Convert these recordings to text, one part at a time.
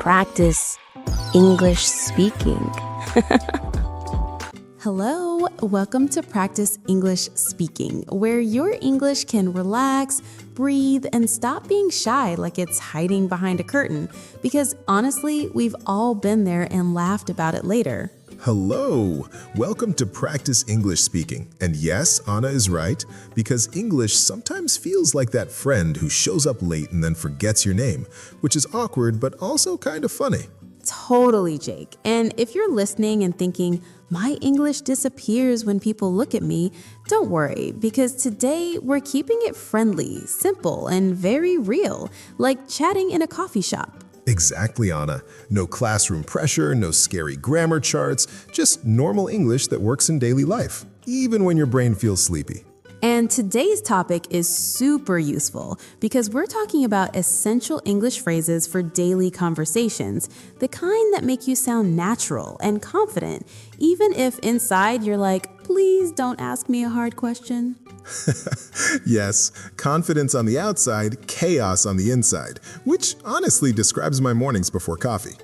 practice English speaking. Hello, welcome to Practice English Speaking, where your English can relax, breathe, and stop being shy like it's hiding behind a curtain. Because honestly, we've all been there and laughed about it later. Hello! Welcome to Practice English Speaking. And yes, Anna is right, because English sometimes feels like that friend who shows up late and then forgets your name, which is awkward but also kind of funny. Totally, Jake. And if you're listening and thinking, my English disappears when people look at me, don't worry, because today we're keeping it friendly, simple, and very real, like chatting in a coffee shop. Exactly, Anna. No classroom pressure, no scary grammar charts, just normal English that works in daily life, even when your brain feels sleepy. And today's topic is super useful because we're talking about essential English phrases for daily conversations, the kind that make you sound natural and confident, even if inside you're like, please don't ask me a hard question. Yes, confidence on the outside, chaos on the inside, which honestly describes my mornings before coffee.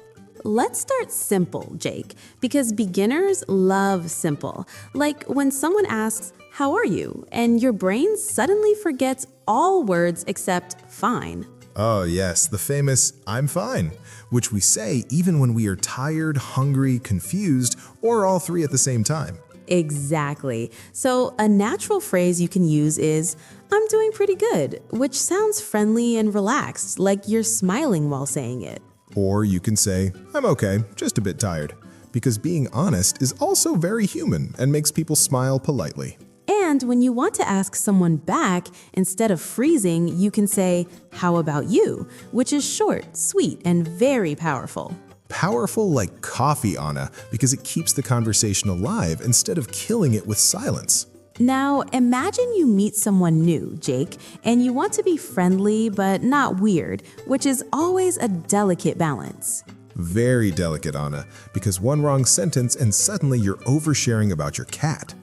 Let's start simple, Jake, because beginners love simple. Like when someone asks, "How are you?" and your brain suddenly forgets all words except fine. Oh yes, the famous "I'm fine," which we say even when we are tired, hungry, confused, or all three at the same time. Exactly. So a natural phrase you can use is, "I'm doing pretty good," which sounds friendly and relaxed, like you're smiling while saying it. Or you can say, "I'm okay, just a bit tired," because being honest is also very human and makes people smile politely. And when you want to ask someone back, instead of freezing, you can say, "How about you?" which is short, sweet, and very powerful. Powerful like coffee, Anna, because it keeps the conversation alive instead of killing it with silence. Now, imagine you meet someone new, Jake, and you want to be friendly but not weird, which is always a delicate balance. Very delicate, Anna, because one wrong sentence and suddenly you're oversharing about your cat.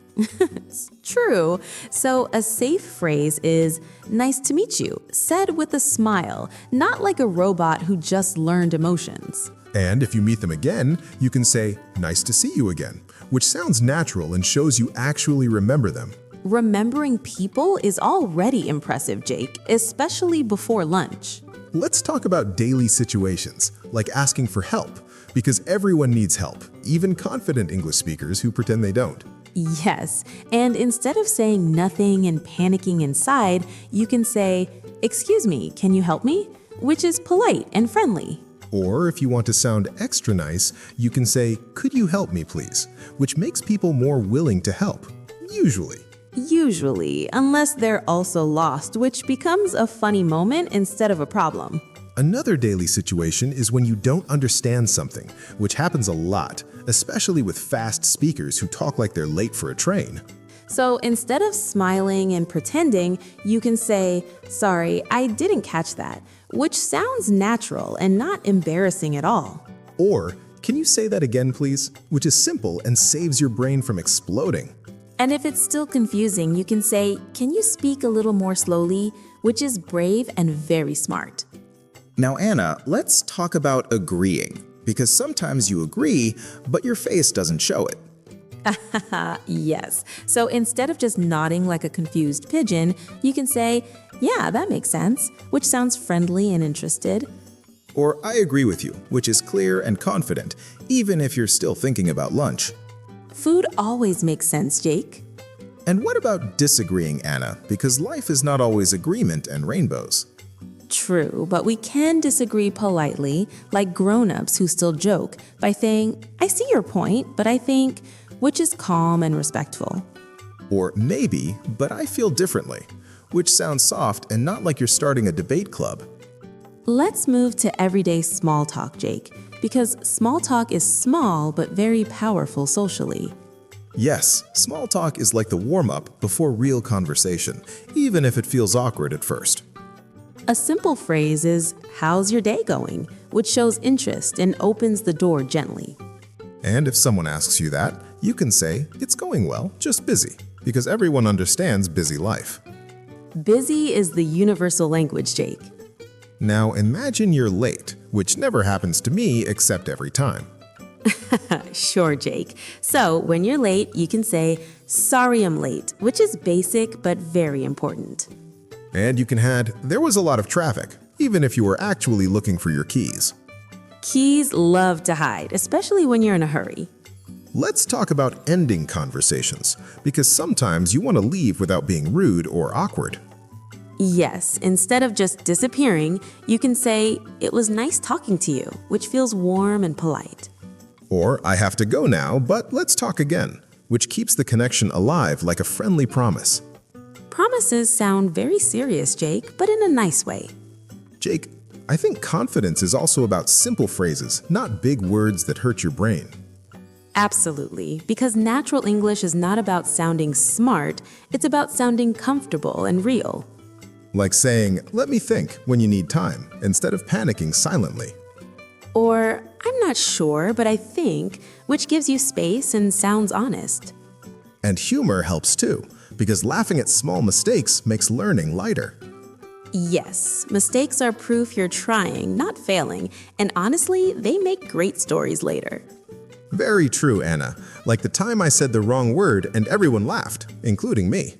True. So a safe phrase is, "Nice to meet you," said with a smile, not like a robot who just learned emotions. And if you meet them again, you can say, "Nice to see you again," which sounds natural and shows you actually remember them. Remembering people is already impressive, Jake, especially before lunch. Let's talk about daily situations, like asking for help, because everyone needs help, even confident English speakers who pretend they don't. Yes, and instead of saying nothing and panicking inside, you can say, "Excuse me, can you help me?" which is polite and friendly. Or if you want to sound extra nice, you can say, "Could you help me, please?" which makes people more willing to help, usually. Usually, unless they're also lost, which becomes a funny moment instead of a problem. Another daily situation is when you don't understand something, which happens a lot, especially with fast speakers who talk like they're late for a train. So instead of smiling and pretending, you can say, "Sorry, I didn't catch that," which sounds natural and not embarrassing at all. Or, "Can you say that again, please?" which is simple and saves your brain from exploding. And if it's still confusing, you can say, "Can you speak a little more slowly?" which is brave and very smart. Now, Anna, let's talk about agreeing, because sometimes you agree, but your face doesn't show it. Yes. So instead of just nodding like a confused pigeon, you can say, "Yeah, that makes sense," which sounds friendly and interested. Or I agree with you, which is clear and confident, even if you're still thinking about lunch. Food always makes sense, Jake. And what about disagreeing, Anna? Because life is not always agreement and rainbows. True, but we can disagree politely, like grown-ups who still joke, by saying, "I see your point, but I think," which is calm and respectful. Or maybe, but I feel differently, which sounds soft and not like you're starting a debate club. Let's move to everyday small talk, Jake, because small talk is small but very powerful socially. Yes, small talk is like the warm-up before real conversation, even if it feels awkward at first. A simple phrase is, "How's your day going?" which shows interest and opens the door gently. And if someone asks you that, you can say, "It's going well, just busy," because everyone understands busy life. Busy is the universal language, Jake. Now imagine you're late, which never happens to me except every time. Sure, Jake. So when you're late, you can say, "Sorry I'm late," which is basic but very important. And you can add, "There was a lot of traffic," even if you were actually looking for your keys. Keys love to hide, especially when you're in a hurry. Let's talk about ending conversations, because sometimes you want to leave without being rude or awkward. Yes, instead of just disappearing, you can say, "It was nice talking to you," which feels warm and polite. Or, "I have to go now, but let's talk again," which keeps the connection alive like a friendly promise. Promises sound very serious, Jake, but in a nice way. Jake, I think confidence is also about simple phrases, not big words that hurt your brain. Absolutely, because natural English is not about sounding smart, it's about sounding comfortable and real. Like saying, "Let me think," when you need time, instead of panicking silently. Or, "I'm not sure, but I think," which gives you space and sounds honest. And humor helps too, because laughing at small mistakes makes learning lighter. Yes, mistakes are proof you're trying, not failing, and honestly, they make great stories later. Very true, Anna. Like the time I said the wrong word and everyone laughed, including me.